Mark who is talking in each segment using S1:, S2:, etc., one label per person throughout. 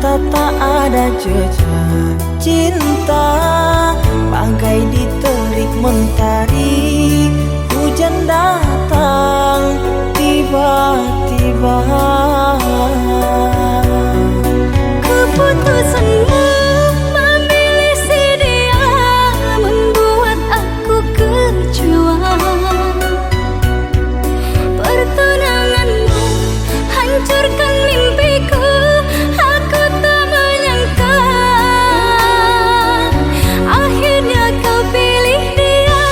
S1: mata tak ada jejak cinta, bangkai di terik mentari. Hujan datang tiba-tiba.
S2: Keputusanmu memilih si dia membuat aku kecewa. Pertunanganmu hancurkan mimpiku. Aku tak menyangka akhirnya kau pilih dia.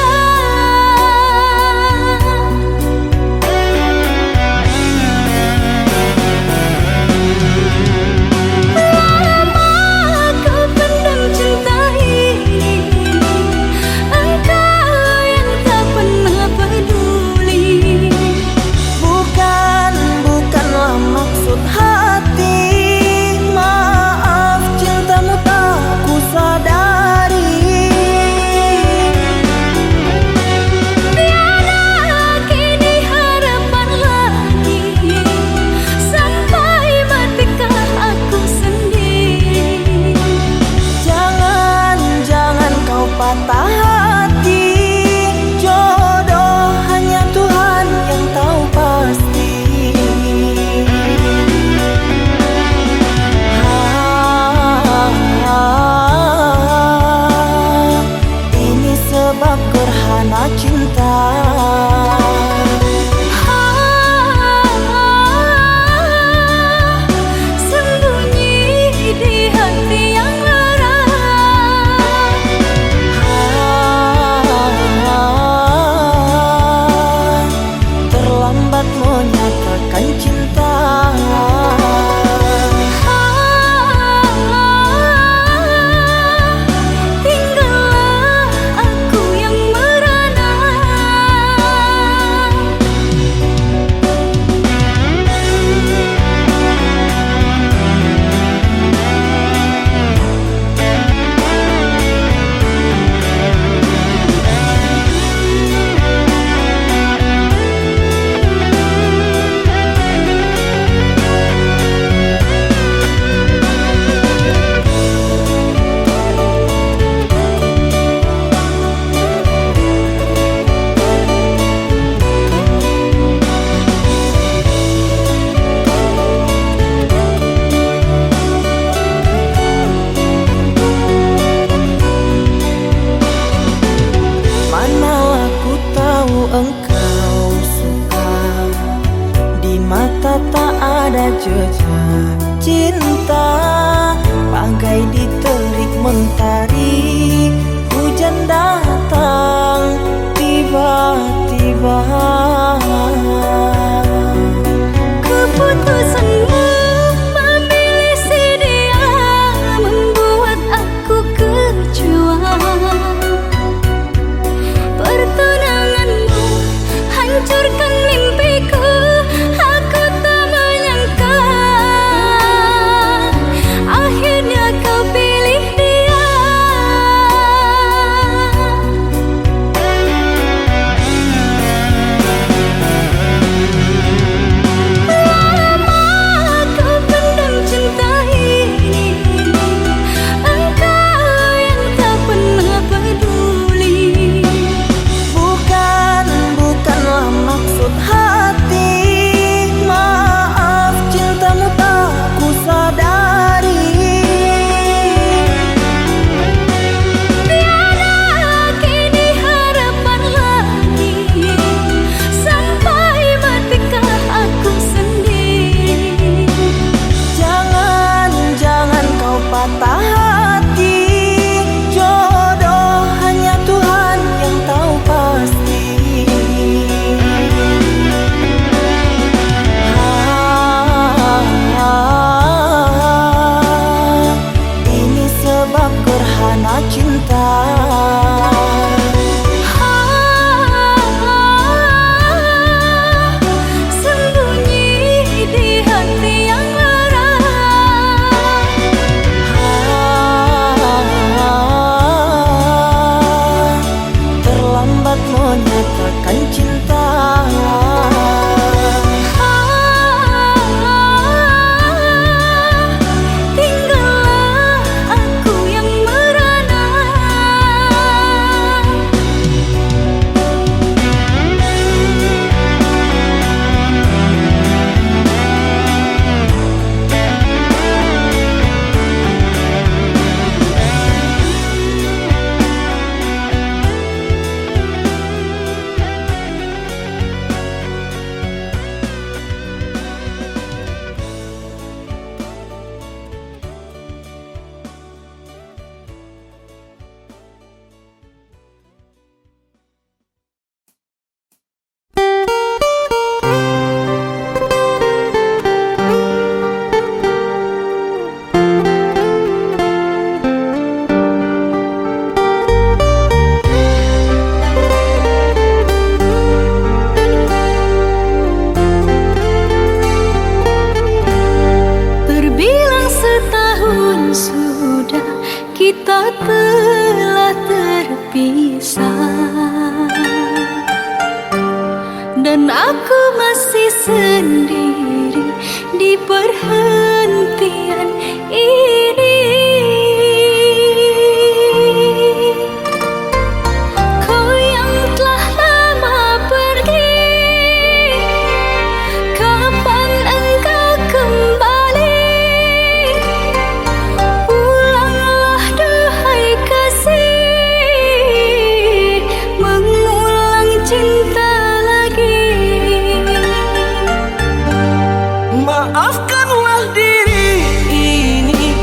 S2: kita telah terpisah, dan aku masih sendiri di perhentian ini. Kau yang telah lama pergi, kapan engkau kembali? Pulanglah duhai kasih, mengulang cinta lagi.
S1: Maafkanlah diri ini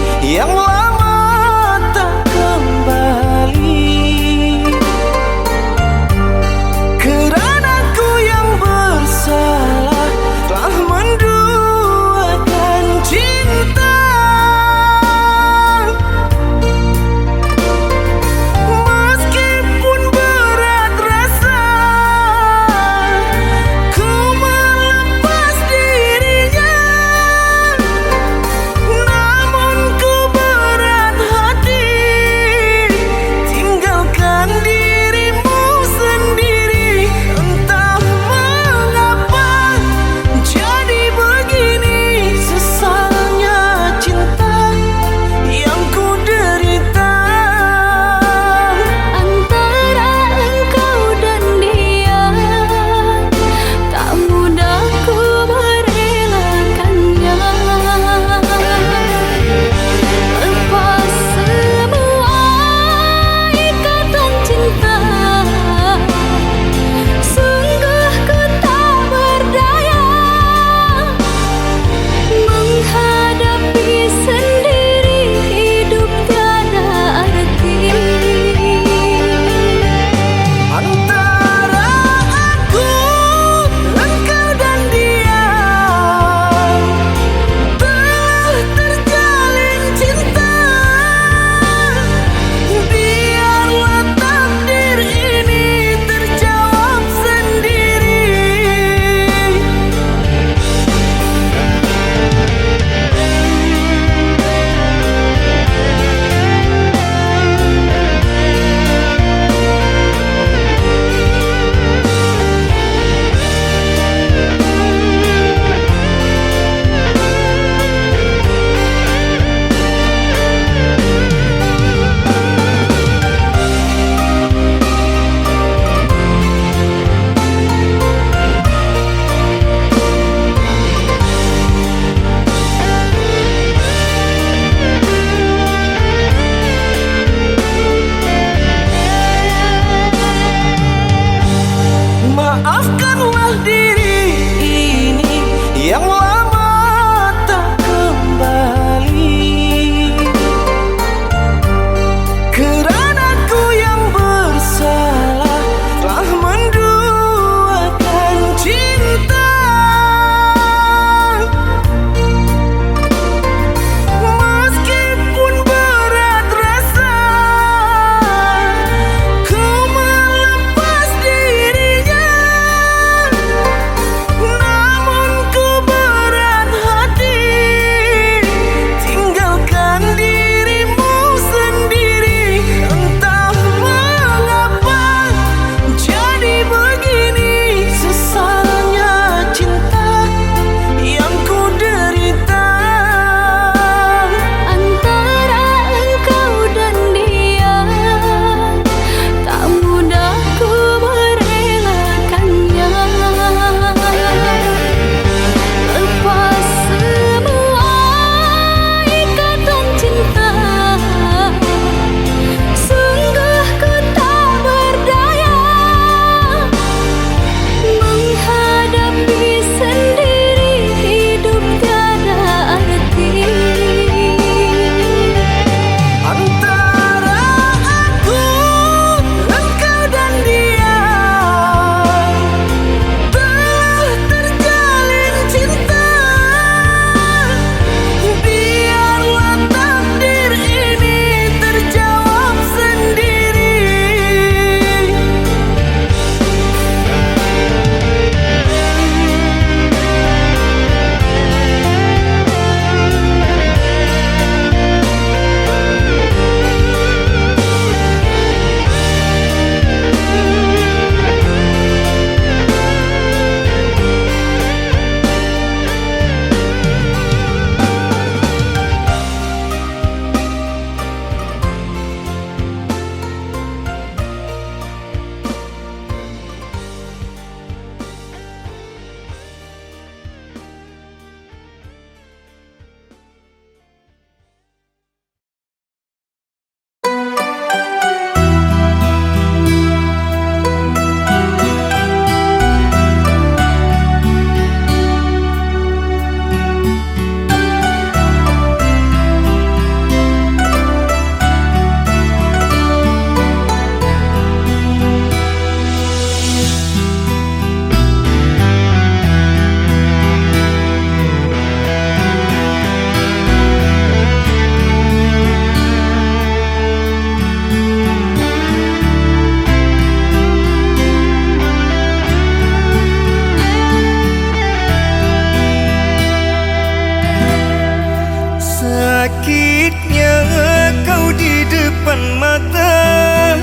S3: cantiknya kau di depan mata,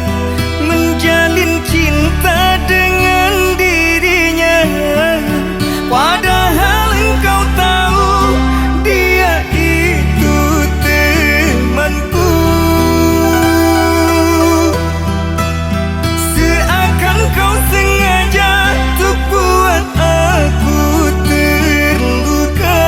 S3: menjalin cinta dengan dirinya. Padahal engkau tahu dia itu temanku. Seakan kau sengaja untuk buat aku terluka.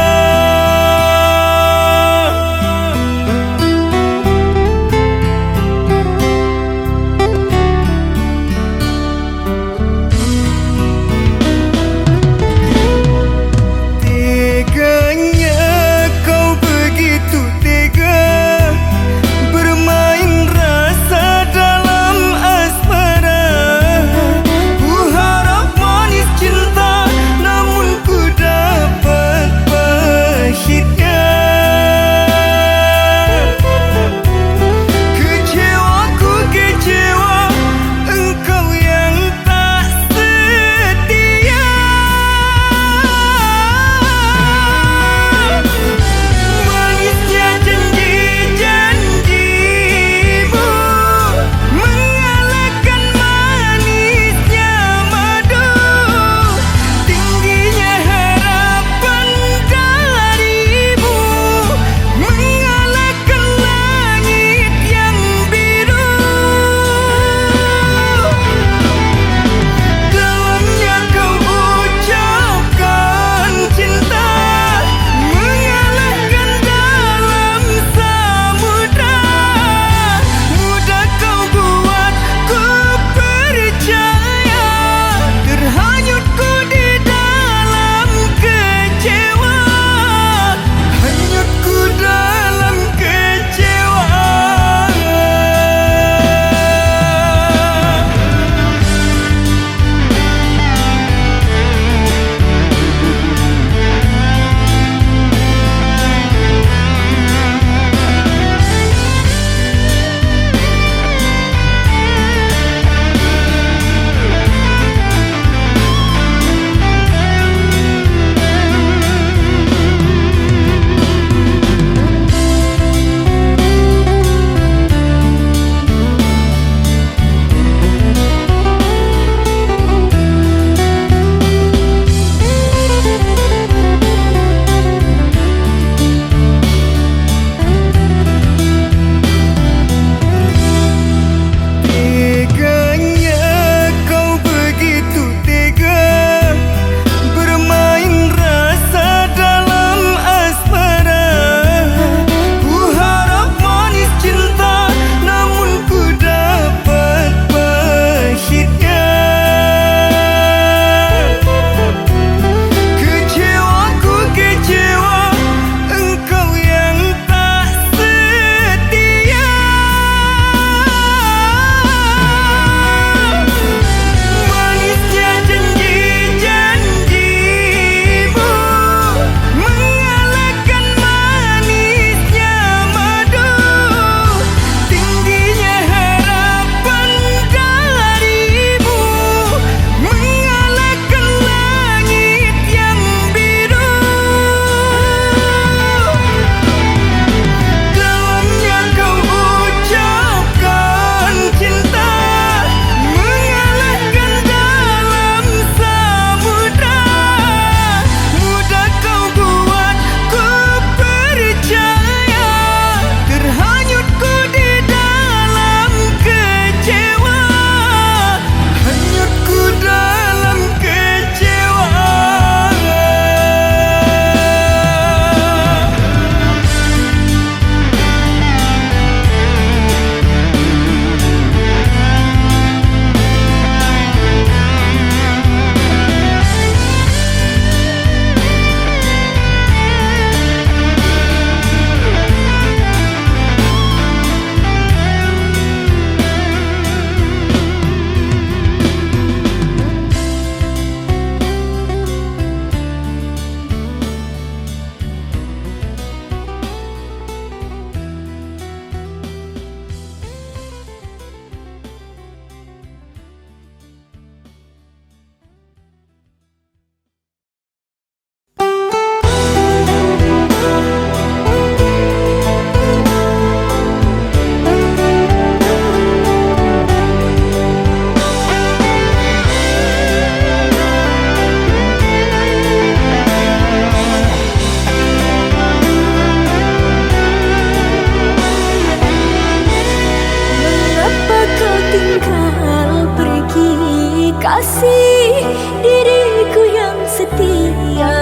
S2: kasih diriku yang setia.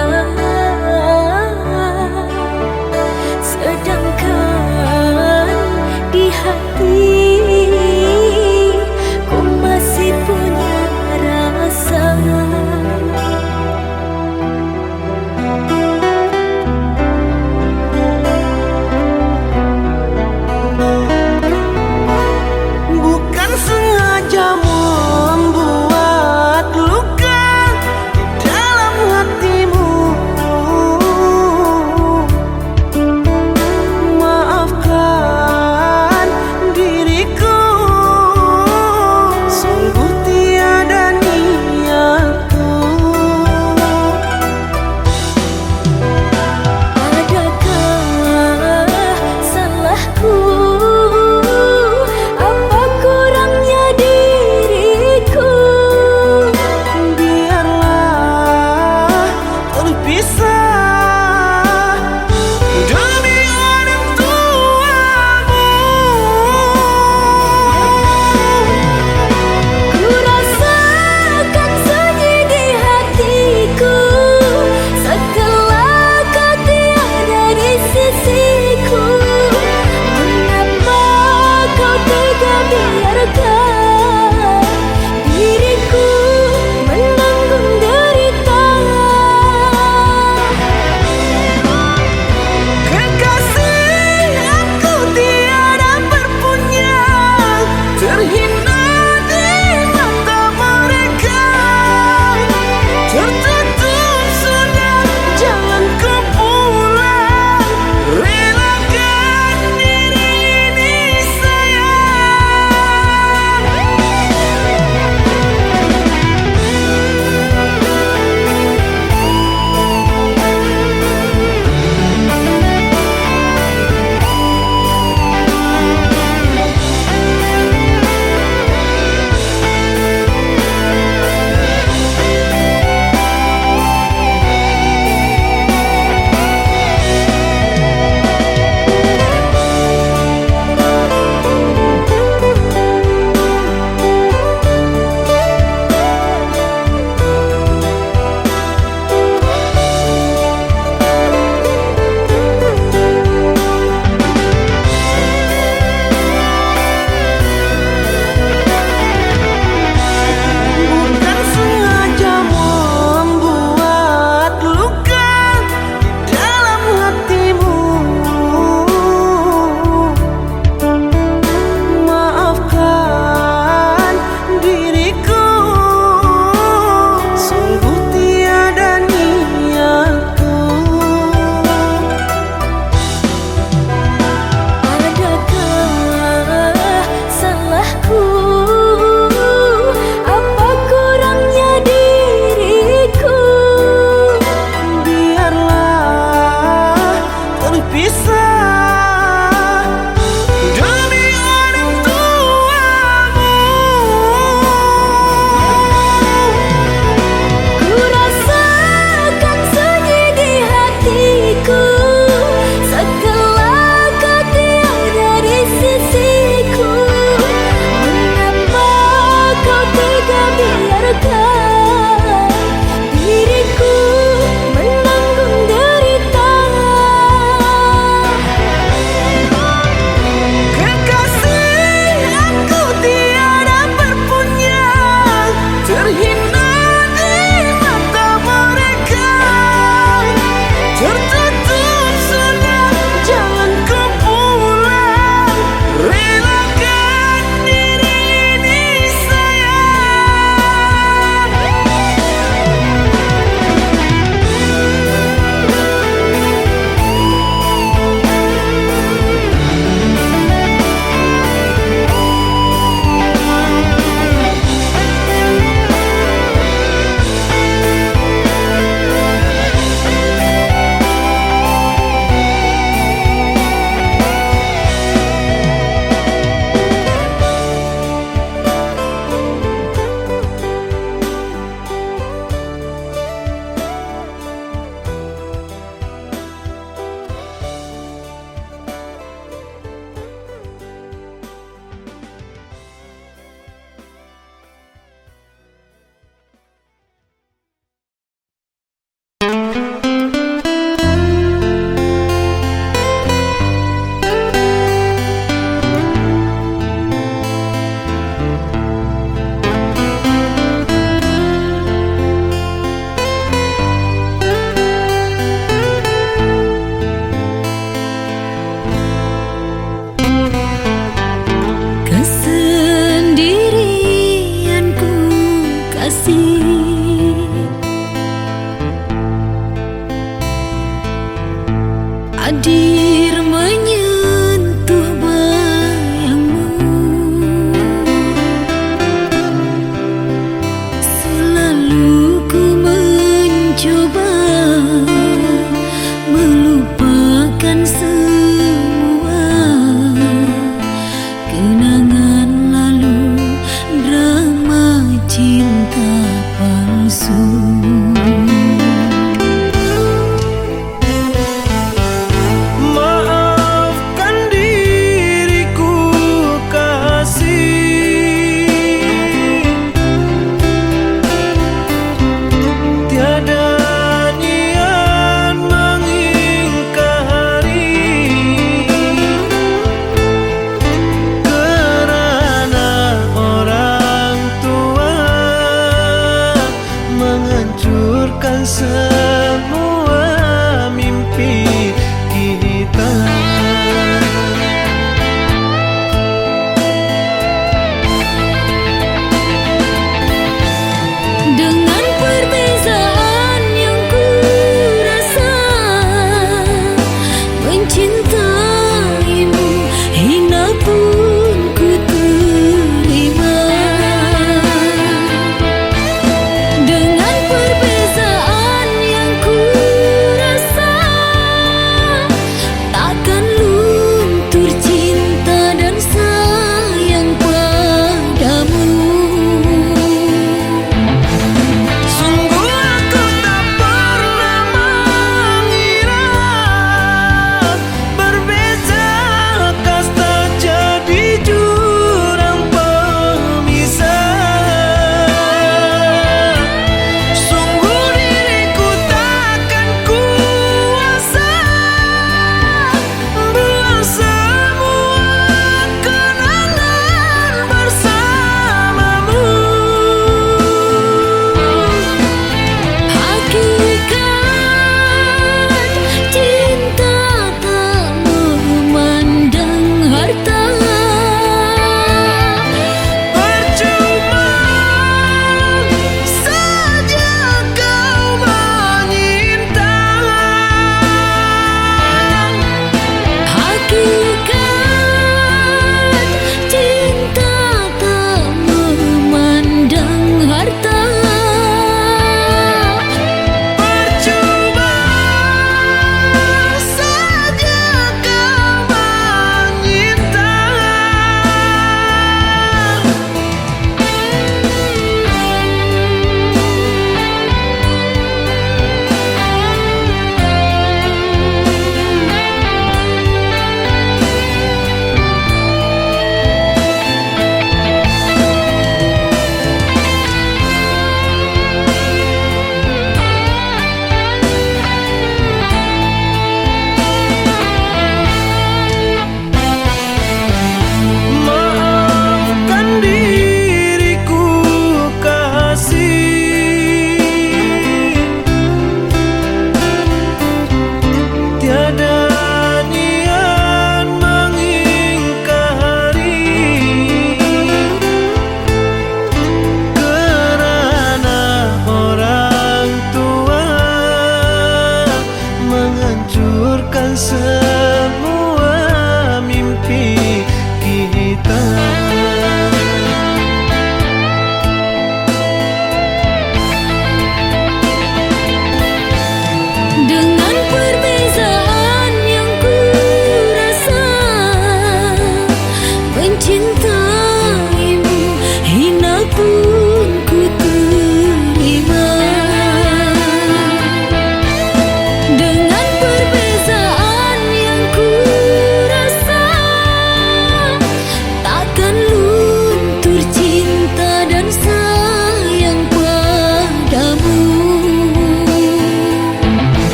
S2: Sedangkan di hati ku masih punya rasa.
S1: Bukan sengaja membuat luka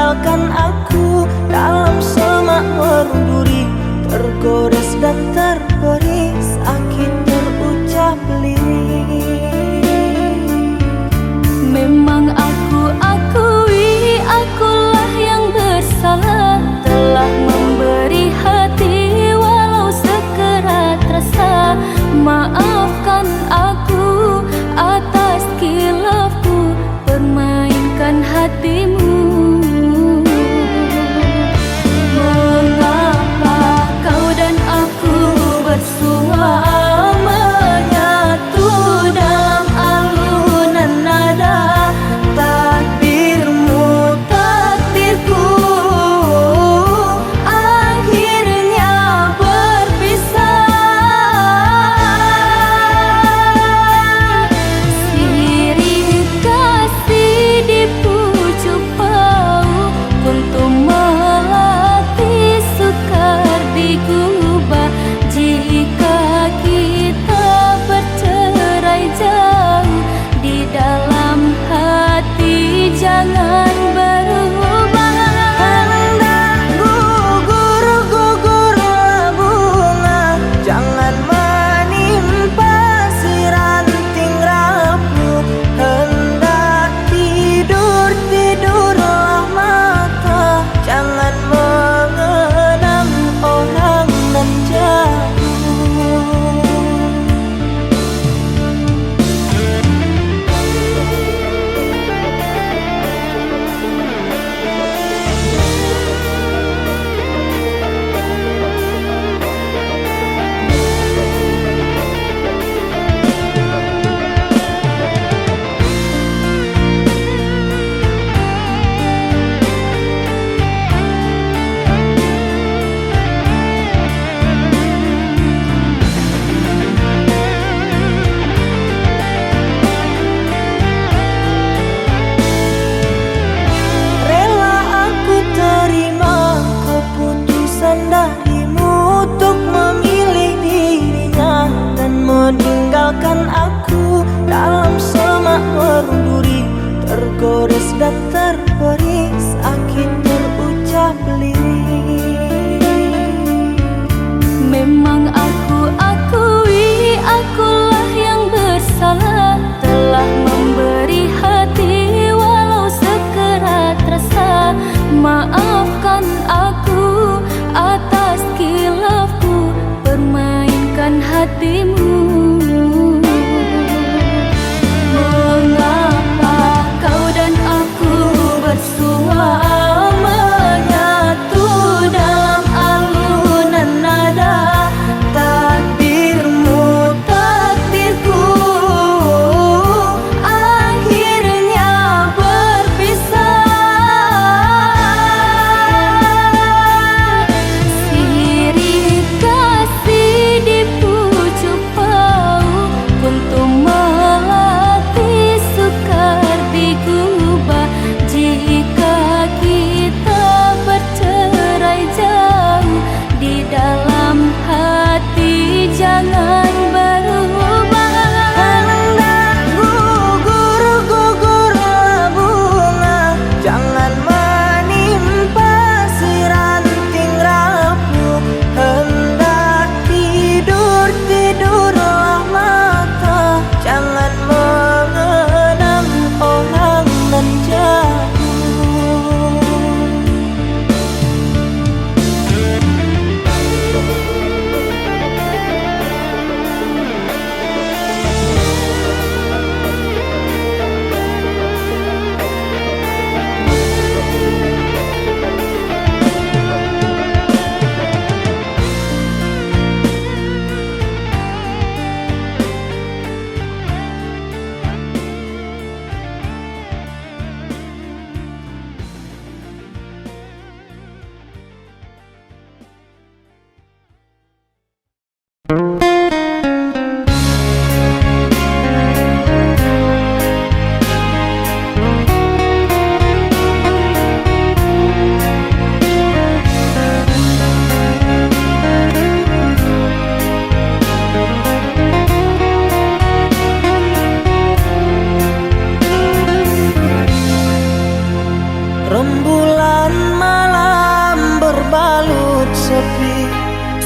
S1: tinggalkan aku dalam semak merunduri, tergores dan terberi sakit terucap lirik.
S2: Memang aku akui akulah yang bersalah, telah memberi hati walau sekerat rasa. Maafkan aku atas kilafku permainkan hatimu.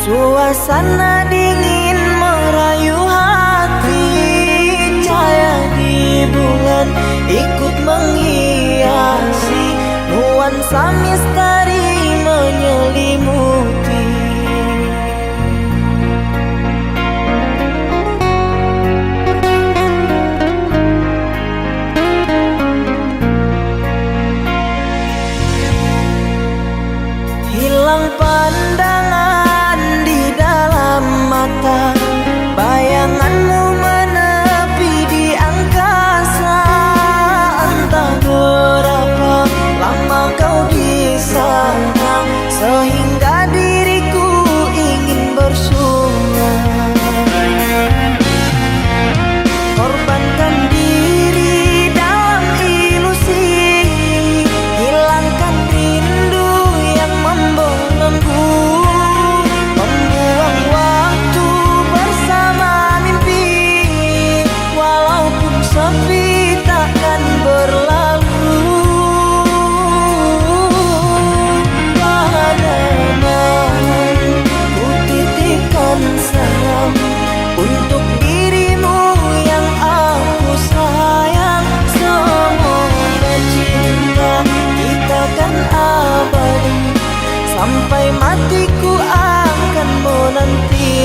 S1: Suasana dingin merayu hati, cahaya di bulan ikut menghiasi, nuansa misteri menyelimuti. Hilang pandangan di dalam mata, bayanganmu menepi di angkasa. Entah berapa lama kau di sana, sehingga diriku ingin bersunah. Korbankan diri dalam ilusi, hilangkan rindu yang membelenggu, membuang waktu bersama mimpi, walaupun sepi takkan berlalu. Padamu ku titipkan salam untuk dirimu yang aku sayang. Semoga cinta kita kan abadi, sampai matiku akan menanti.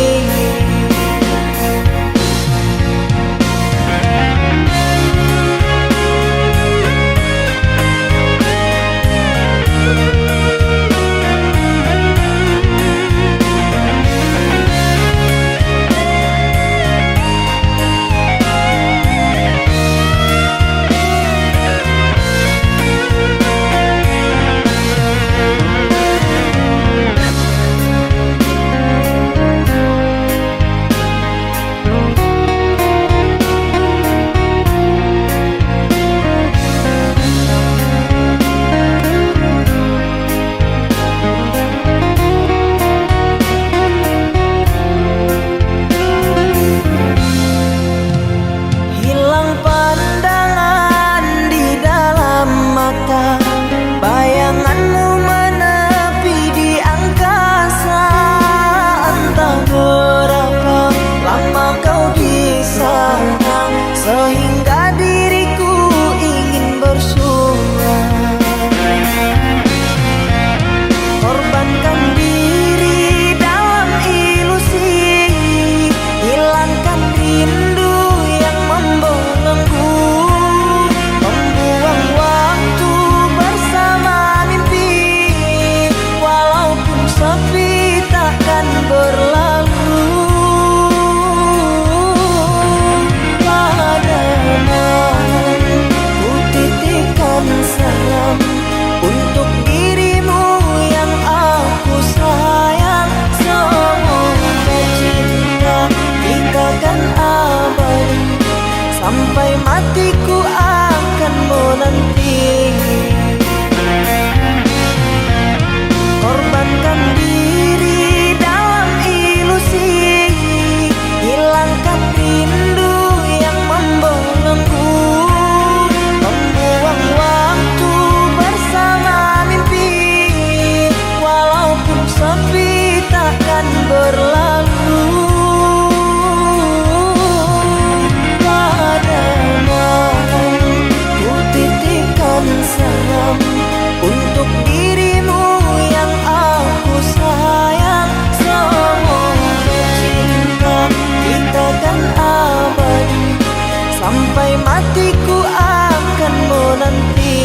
S1: Hilang pandangan di dalam mata, bayanganmu menepi di angkasa. Entah berapa lama kau di sana, sehingga diriku ingin bersunah. Korbankan diri dalam ilusi, hilangkan rindu yang membelenggu, membuang waktu bersama mimpi, walaupun sepi takkan berlalu. Padamu ku titipkan salam untuk dirimu yang aku sayang. Semoga cinta kita kan abadi, sampai matiku akan menanti. Korbankan diri dalam ilusi, hilangkan rindu yang membelenggu, membuang waktu bersama mimpi, walaupun sepi takkan berlalu. Padamu ku titipkan salam untuk dirimu yang aku sayang. Semoga cinta kita kan abadi, sampai matiku akan menanti.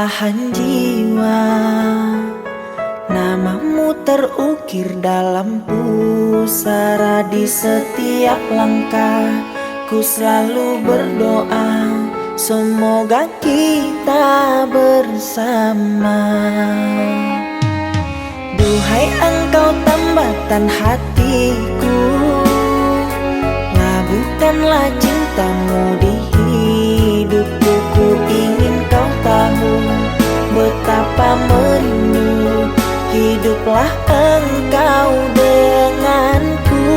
S1: belahan jiwa. Namamu terukir dalam pusara di setiap langkah. Ku selalu berdoa, semoga kita bersama. Duhai engkau tambatan hatiku, labuhkanlah cintamu di hidupku. Ku ingin kau tahu betapa merindu, hiduplah engkau denganku.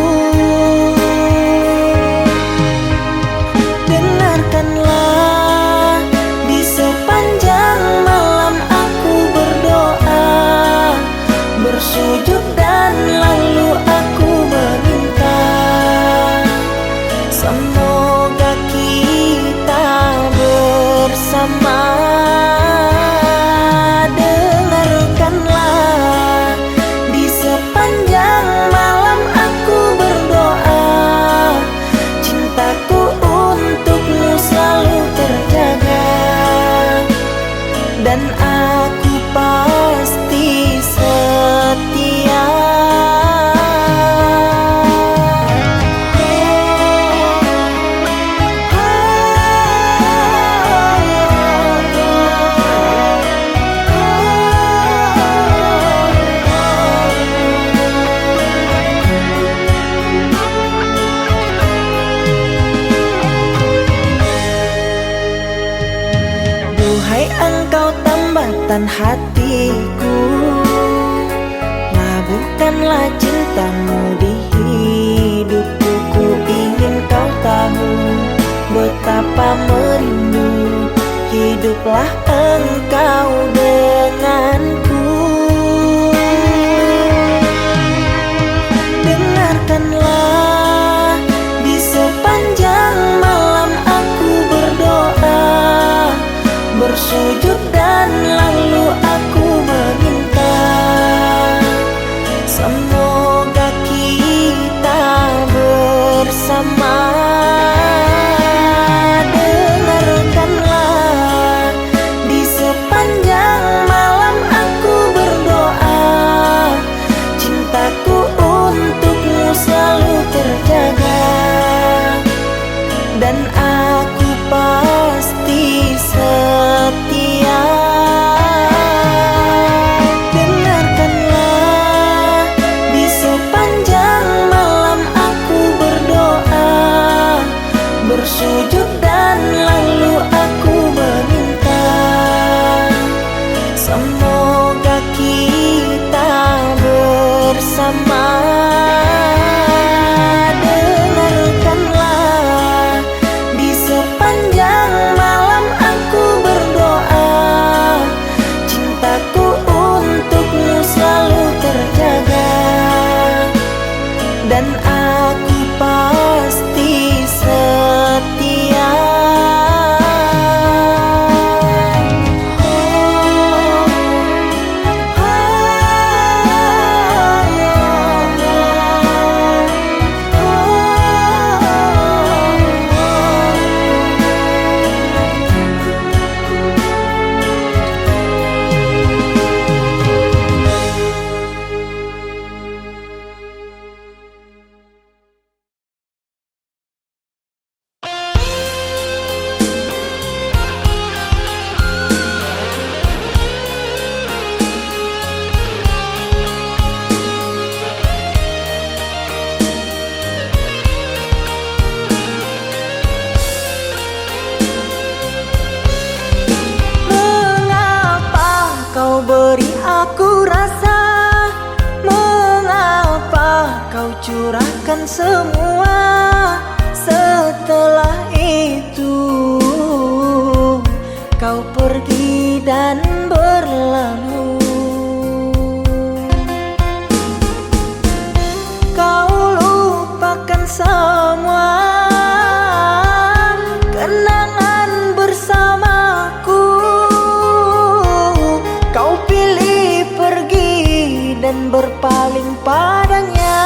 S1: Dengarkanlah, di sepanjang malam aku berdoa, bersujud dan lalu aku meminta, semoga kita bersama. Dengarkanlah, di sepanjang malam aku berdoa, cintaku untukmu selalu terjaga, dan aku pasti setia. Duhai engkau tambatan hatiku, labuhkanlah cintamu di hidupku. Ku ingin kau tahu betapa merindu, hiduplah engkau denganku. Dengarkanlah, di sepanjang malam aku berdoa, bersujud dan lalu aku meminta, semoga kita bersama. Dengarkanlah, di sepanjang malam aku berdoa, cintaku untukmu selalu terjaga, dan aku pasti setia. Dengarkanlah, di sepanjang malam aku berdoa, bersujud dan lalu aku meminta, semoga kita bersama. Dengarkanlah, di sepanjang malam aku berdoa, cintaku untukmu selalu terjaga, dan aku pasti setia. Beri aku rasa, mengapa kau curahkan semua? Setelah itu kau pergi dan berlalu. Kau lupakan semua kenangan bersamaku. Kau pilih pergi dan berpaling padanya.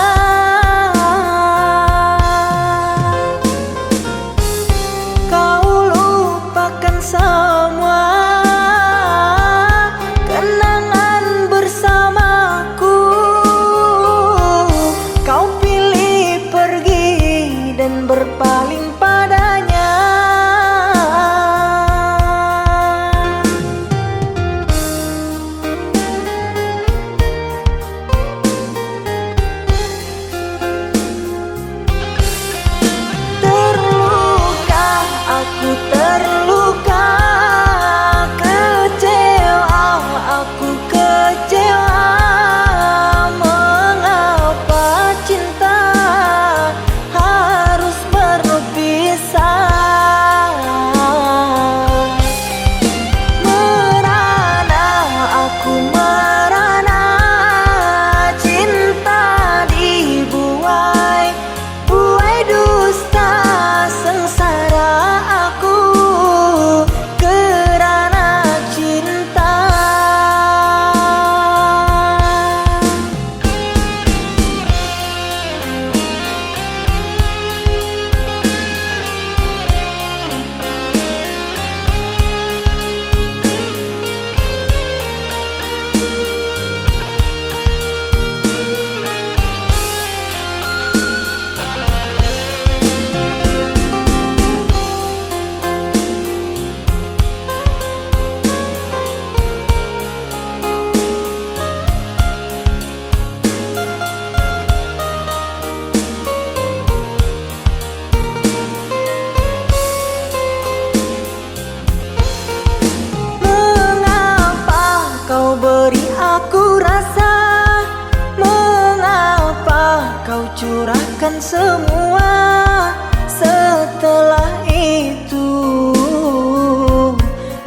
S1: semua. Setelah itu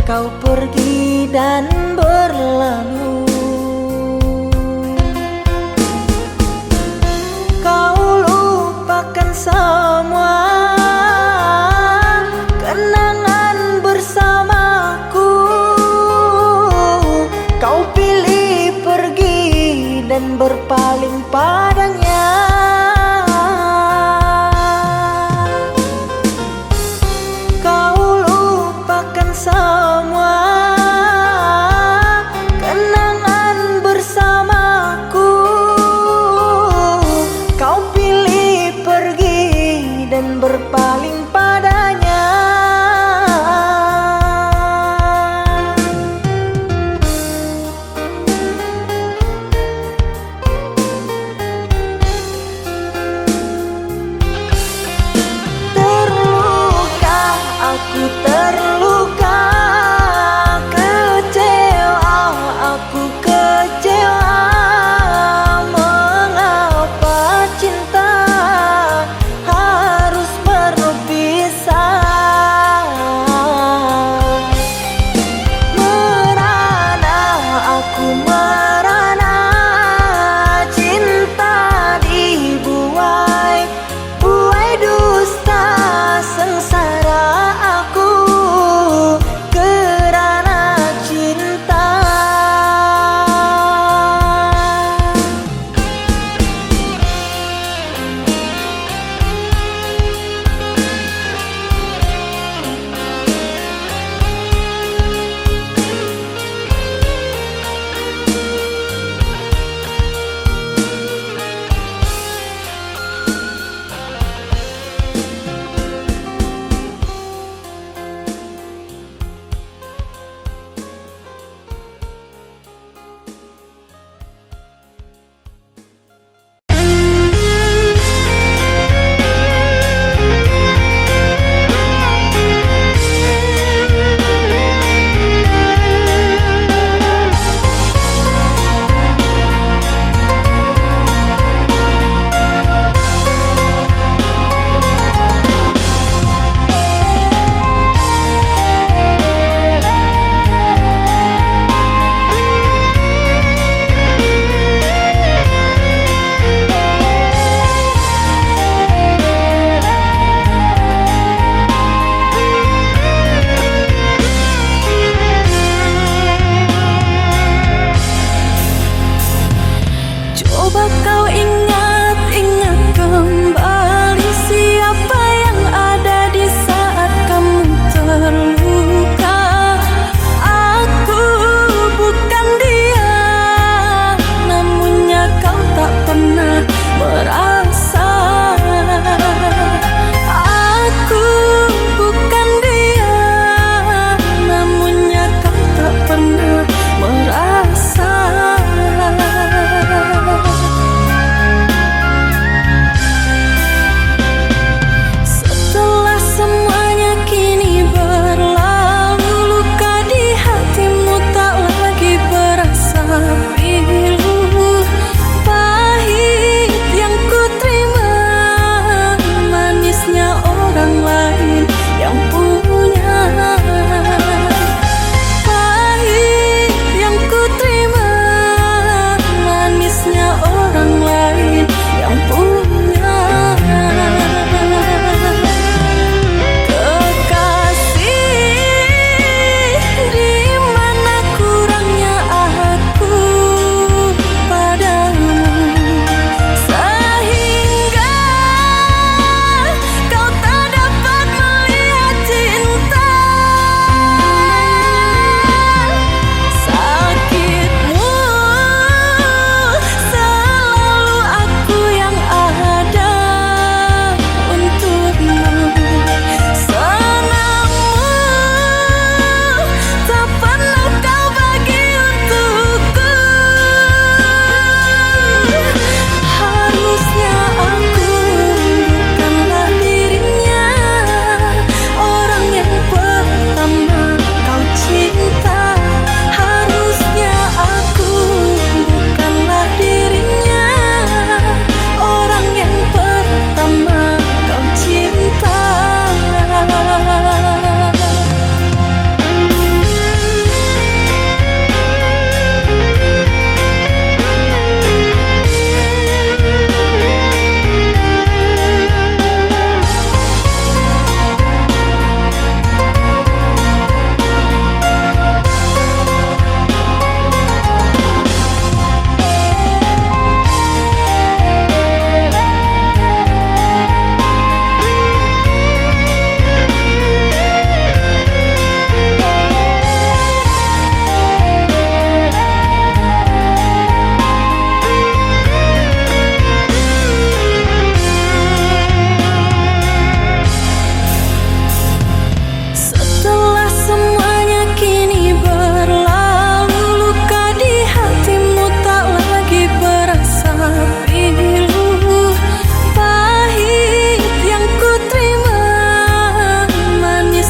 S1: kau pergi dan berlalu. Kau lupakan semua kenangan bersamaku. Kau pilih pergi dan berpaling padanya. Kau lupakan semua kenangan bersamaku. Kau pilih pergi dan berpaling padanya. Aku terluka, kecewa, aku kecewa. Mengapa cinta harus berpisah? Merana, aku merana, cinta dibuai, buai dusta sengsara aku.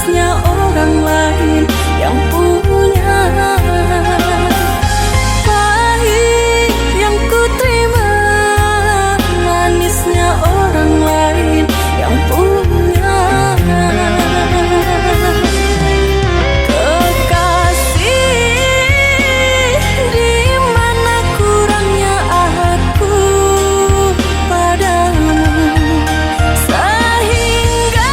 S2: manisnya orang lain yang punya. Pahit yang ku terima, manisnya orang lain yang punya. Kekasih, di mana kurangnya aku padamu, sehingga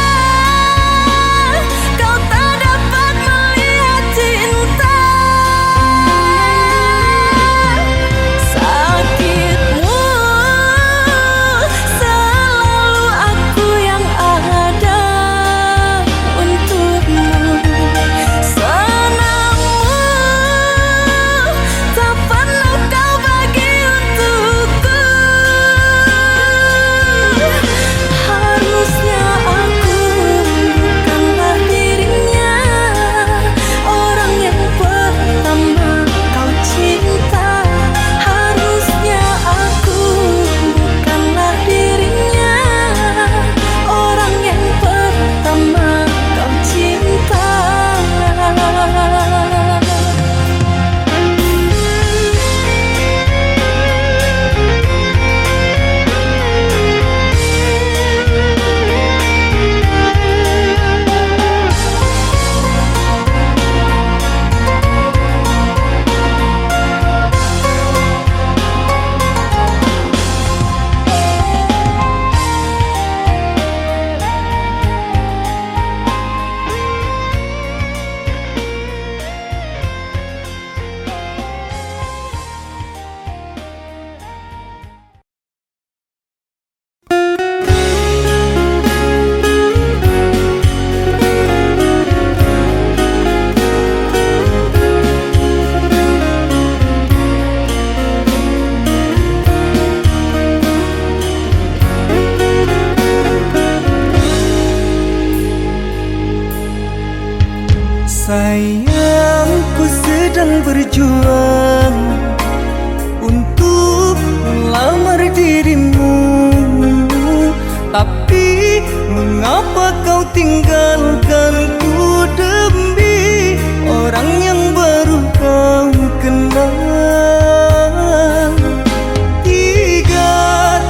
S2: kau tak dapat melihat cinta. Sakitmu selalu aku yang ada untukmu, senangmu tak pernah kau bagi untukku. Harusnya aku bukanlah dirinya, orang yang pertama kau cinta. Harusnya aku bukanlah dirinya, orang yang pertama kau cinta.
S3: Sayangku sedang berjuang untuk melamar dirimu, tapi mengapa kau tinggalkanku demi orang yang baru kau kenal. 3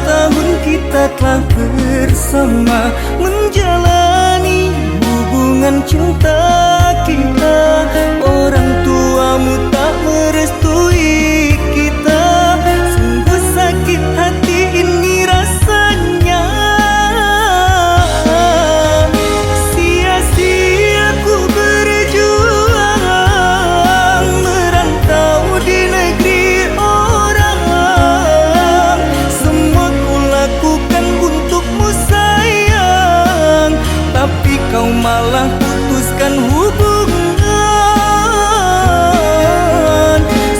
S3: tahun kita telah bersama menjalani hubungan cinta kita. Orang tuamu tak merestui kita, sungguh sakit hati ini rasanya. Sia-sia ku berjuang merantau di negeri orang. Semua ku lakukan untukmu sayang, tapi kau malah putuskan hubungan.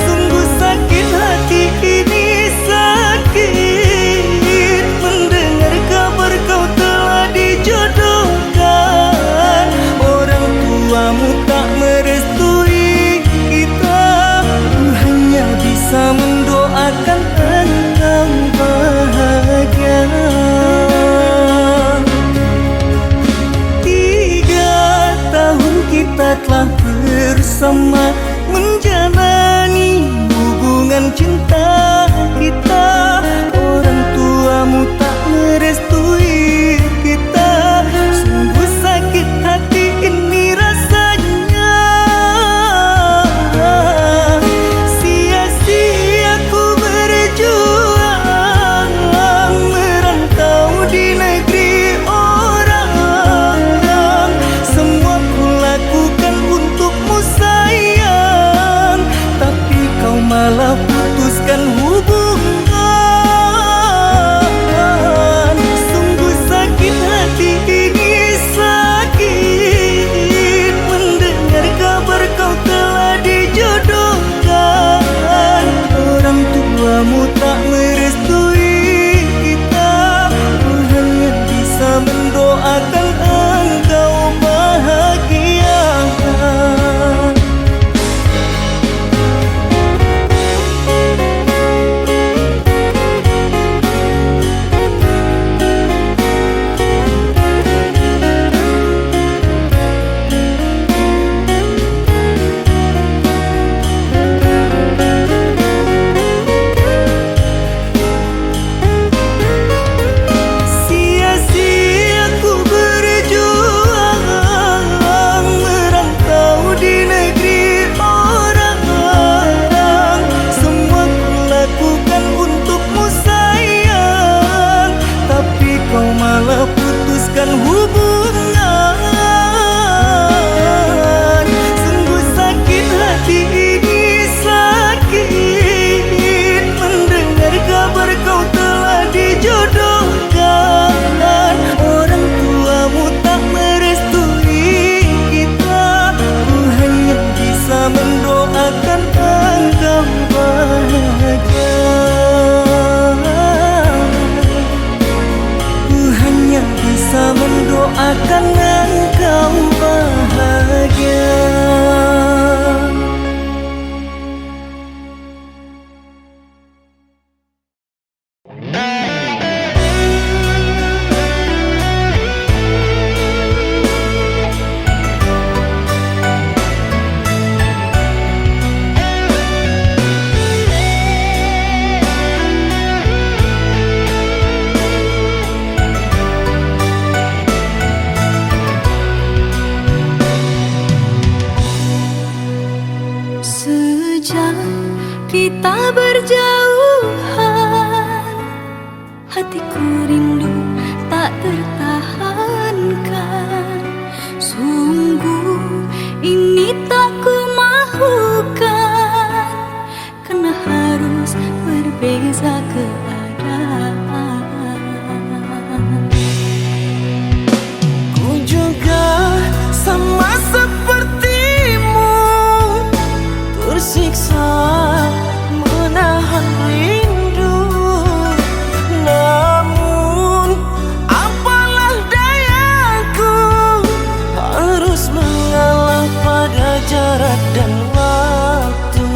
S3: Sungguh sakit hati ini, sakit mendengar kabar kau telah dijodohkan. Orang tuamu tak merestui kita, ku hanya bisa mendoakan engkau bahagia. 3 tahun kita telah bersama menjalani hubungan cinta kita. Orang tuamu tak merestui kita, sungguh sakit hati ini rasanya. Sia-sia ku berjuang merantau di negeri orang. Semua ku lakukan untukmu sayang, tapi kau malah putuskan
S2: berjauhan, hatiku rindu tak tertahankan. Sungguh ini tak ku mahukan, karena harus berbeza keadaan.
S1: Ku juga sama sepertimu, tersiksa menahan rindu. Namun apalah dayaku, harus mengalah pada jarak dan waktu.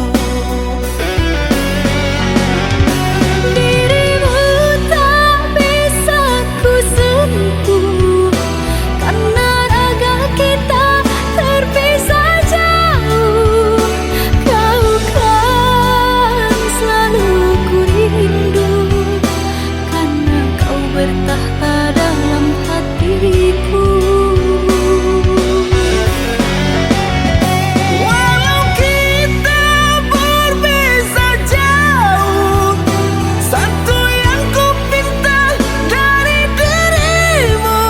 S2: Dirimu tak bisa ku sentuh, karena raga kita terpisah jauh. Kau kan selalu ku rindu, karena kau bertahta dalam hatiku.
S1: Walau kita berbeza jauh, satu yang ku pinta dari dirimu,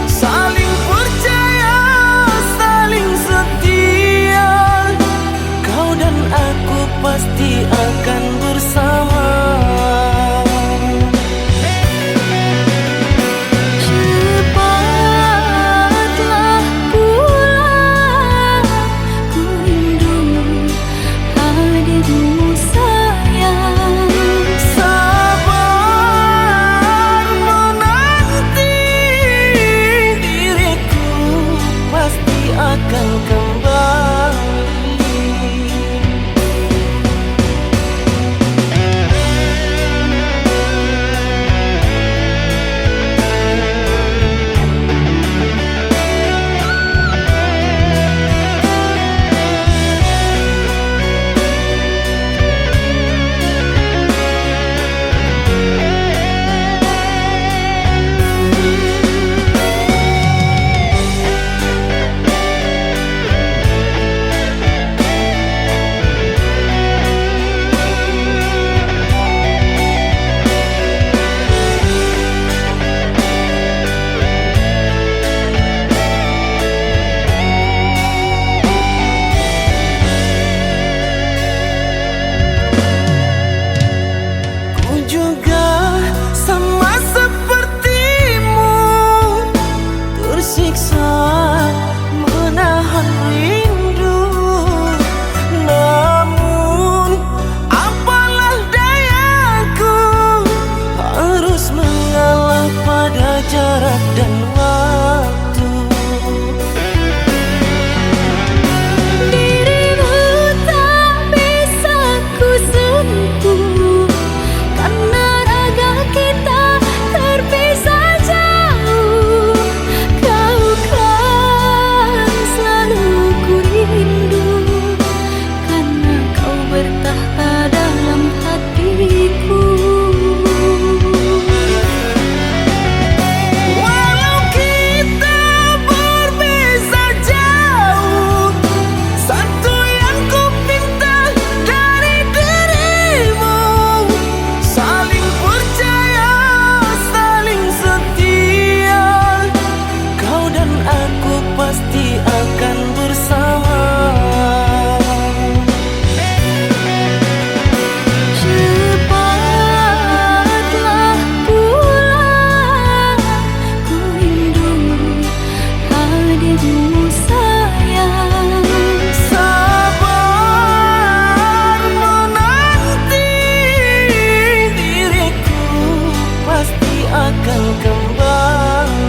S1: saling percaya, saling setia. Kau dan aku pasti akan bersama.
S2: Cepatlah pulang, ku rindu hadirmu sayang.
S1: Sabar menanti, diriku pasti akan kembali. Ku juga sama sepertimu, tersiksa menahan rindu. Namun apalah dayaku, harus mengalah pada jarak dan waktu.
S2: Dirimu tak bisa ku sentuh, karena raga kita terpisah jauh. Kau kan selalu ku rindu, karena kau bertahta dalam hatiku.
S1: Walau kita berbeza jauh, satu yang ku pinta dari dirimu, saling percaya, saling setia. Kau dan aku pasti akan bersama.
S2: Cepatlah pulang, ku rindu hadirmu sayang.
S1: Sabar menanti, diriku pasti akan kembali.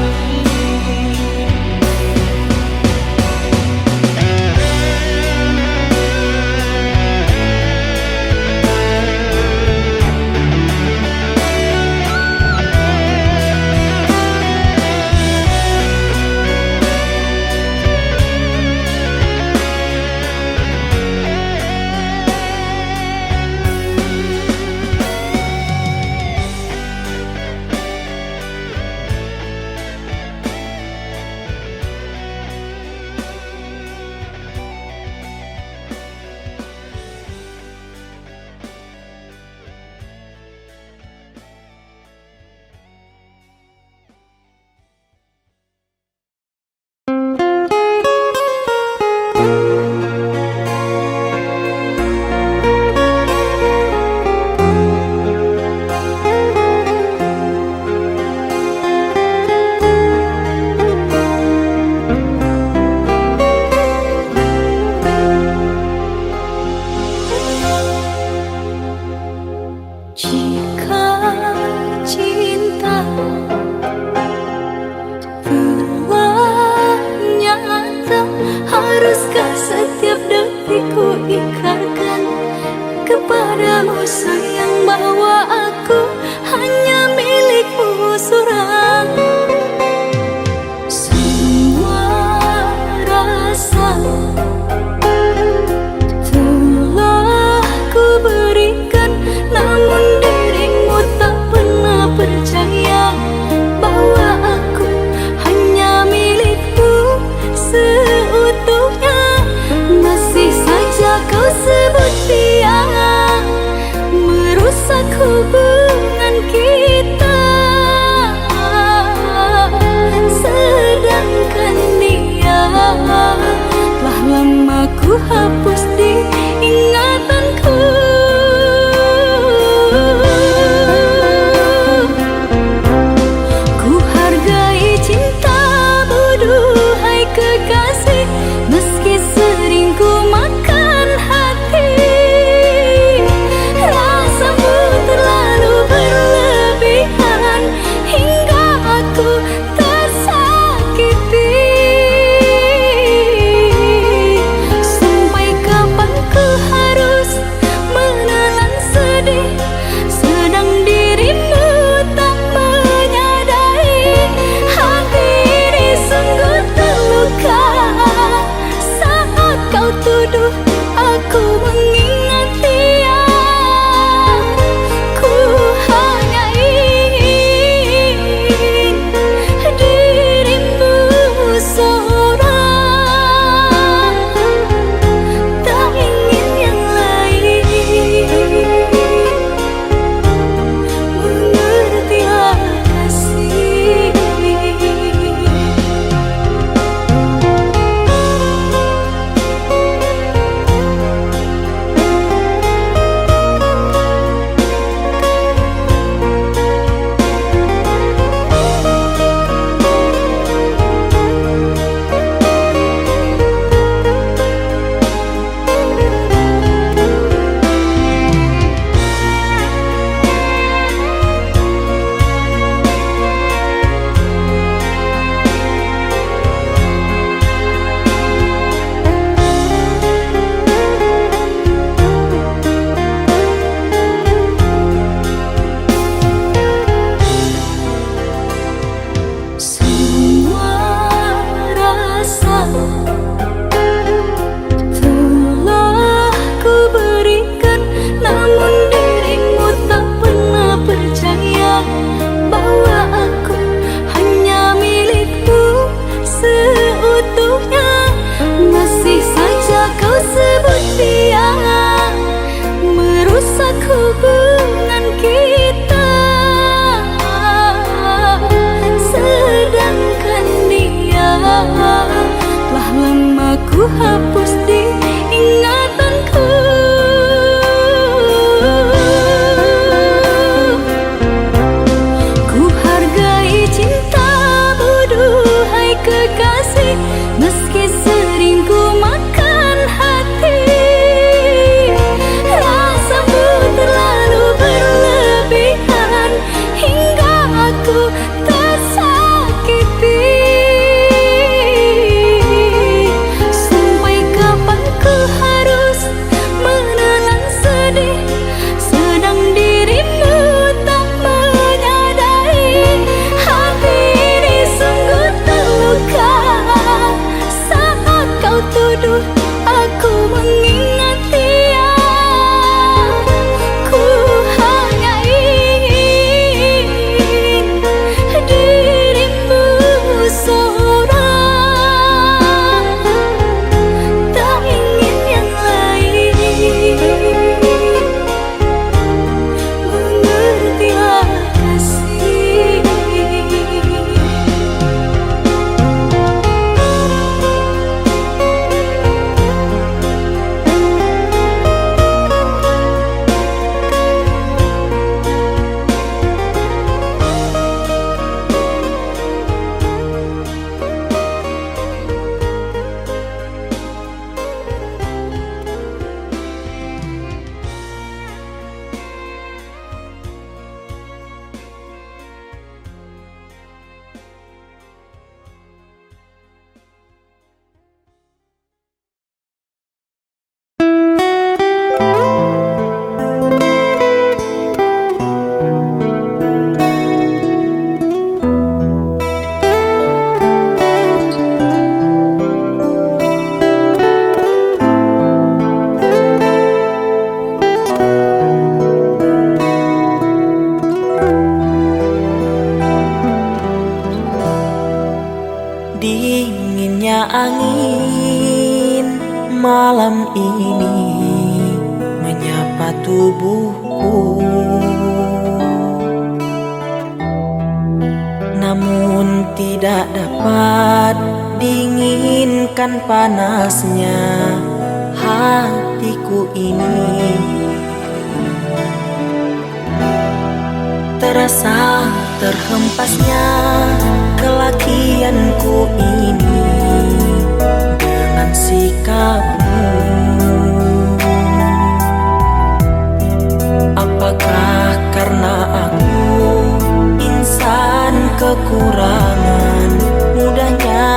S2: hapus di ingatanku. Ku hargai cintamu duhai kekasih, meski sering ku makan hati. Rasamu terlalu berlebihan hingga aku tersakiti. Sampai kapan ku harus menelan sedih, sedang dirimu tak menyadari. Hati ini sungguh terluka saat kau tuduh aku mengingat dia. Ku hanya ingin dirimu seorang, tak ingin yang lain. Mengertilah kasih. Semua rasa telah ku berikan, namun dirimu tak pernah percaya bahwa aku hanya milikmu seutuhnya. Masih saja kau sebut dia merusak hubungan kita, sedangkan dia telah lama ku hapus di ingatanku. Ku hargai cintamu duhai kekasih, meski sering ku makan hati. Rasamu terlalu berlebihan hingga aku tersakiti. Sampai kapan ku harus menelan sedih, sedang dirimu tak menyadari. Hati ini sungguh terluka saat kau tuduh aku mengingat dia. Ku hanya ingin dirimu seorang, tak ingin yang lain. Mengertilah kasih.
S1: Dinginnya angin malam ini menyapa tubuhku, namun tidak dapat dinginkan panasnya hatiku ini. Terasa terhempasnya kelakianku ini dengan sikapmu. Apakah karena aku insan kekurangan, mudahnya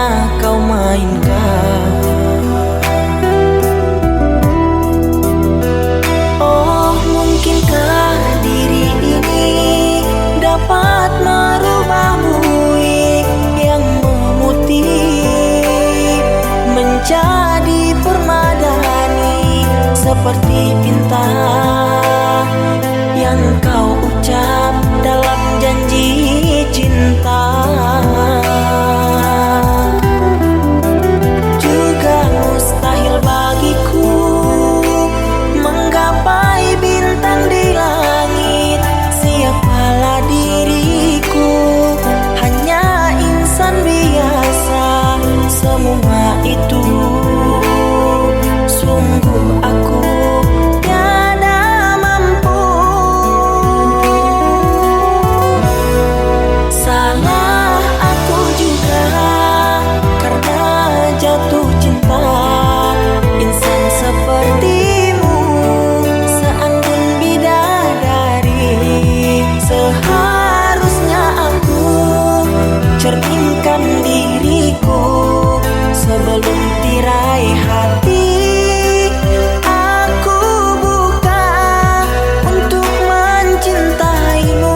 S1: kau mainkan? Oh, mungkinkah diri ini dapat merubahmu yang memutih menjadi permadani seperti bintang yang kau ucap dalam janji cinta. Juga mustahil bagiku menggapai bintang di langit. Siapalah diriku, hanya insan biasa. Semua itu sungguh aku tiada mampu. Salah aku juga karena jatuh cinta insan sepertimu, seanggun bidadari. Seharusnya aku cerminkan diriku sebelum tirai hati aku buka untuk mencintaimu.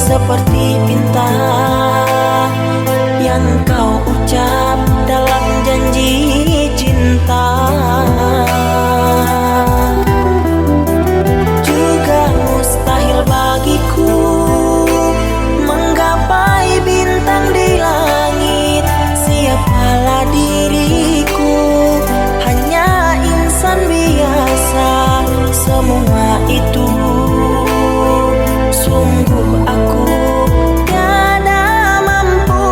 S1: Seperti bintang yang kau ucap dalam janji cinta. Juga mustahil bagiku menggapai bintang di langit. Siapalah diriku, hanya insan biasa. Semua itu sungguh aku tiada mampu.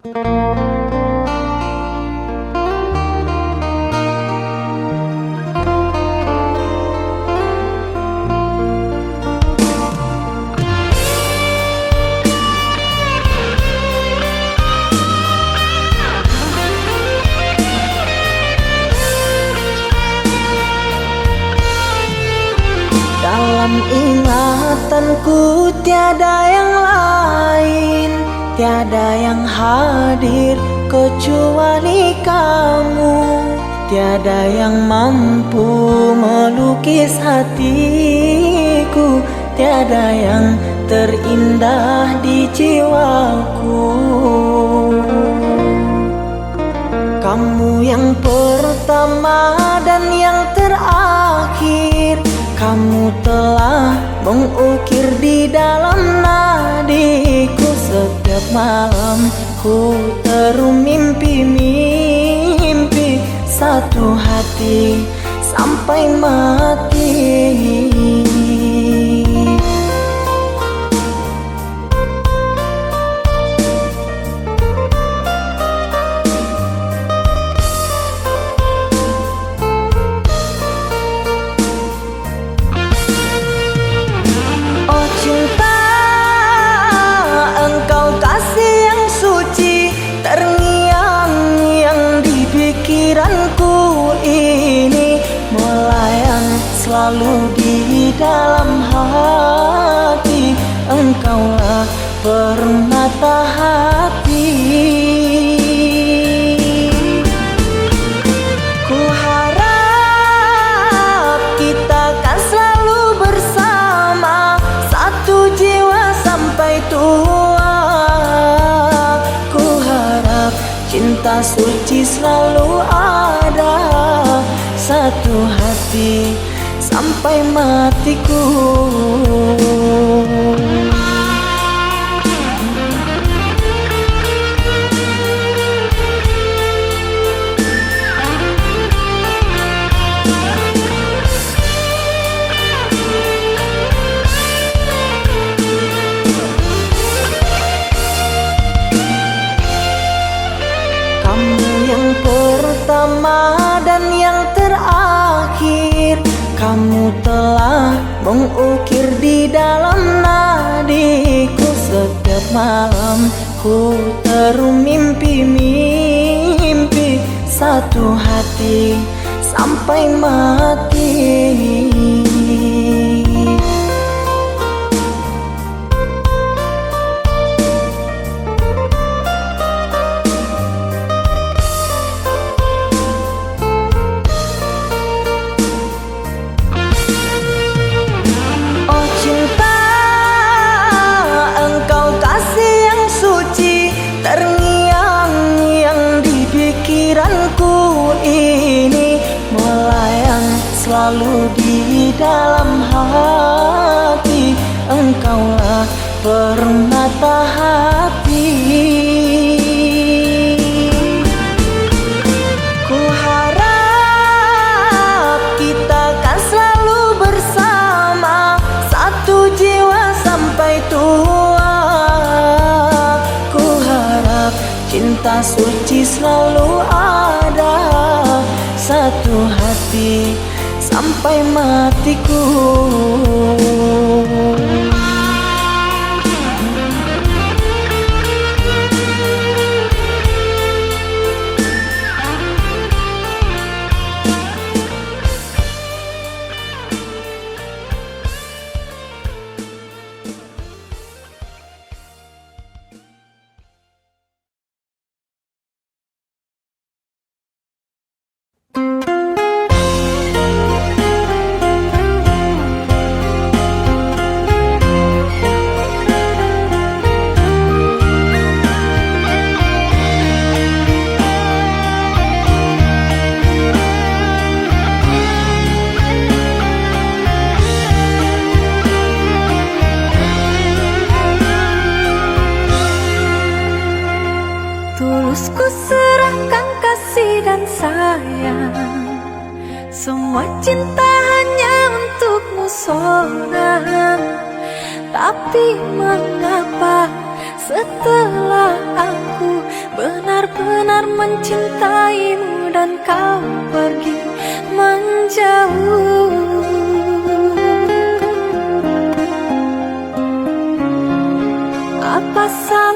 S1: Dalam ingatanku tiada yang lain, tiada yang hadir kecuali kamu. Tiada yang mampu melukis hatiku, tiada yang terindah di jiwaku. Kamu yang pertama dan yang terakhir, kamu telah mengukir di dalam nadiku. Setiap malam ku terum mimpi-mimpi satu hati sampai mati. Selalu di dalam hati, engkaulah permata hati. Ku harap kita kan selalu bersama, satu jiwa sampai tua. Ku harap cinta suci selalu ada, satu hati sampai matiku. Kamu yang pertama dan yang terakhir, kamu telah mengukir di dalam nadiku. Setiap malam ku terum mimpi-mimpi satu hati sampai mati. Selalu di dalam hati, engkaulah permata hati. Ku harap kita kan selalu bersama, satu jiwa sampai tua. Ku harap cinta suci selalu ada, satu hati sampai matiku.
S2: Tulus ku serahkan kasih dan sayang, semua cinta hanya untukmu seorang. Tapi mengapa setelah aku benar mencintaimu dan kau pergi menjauh. Apa salah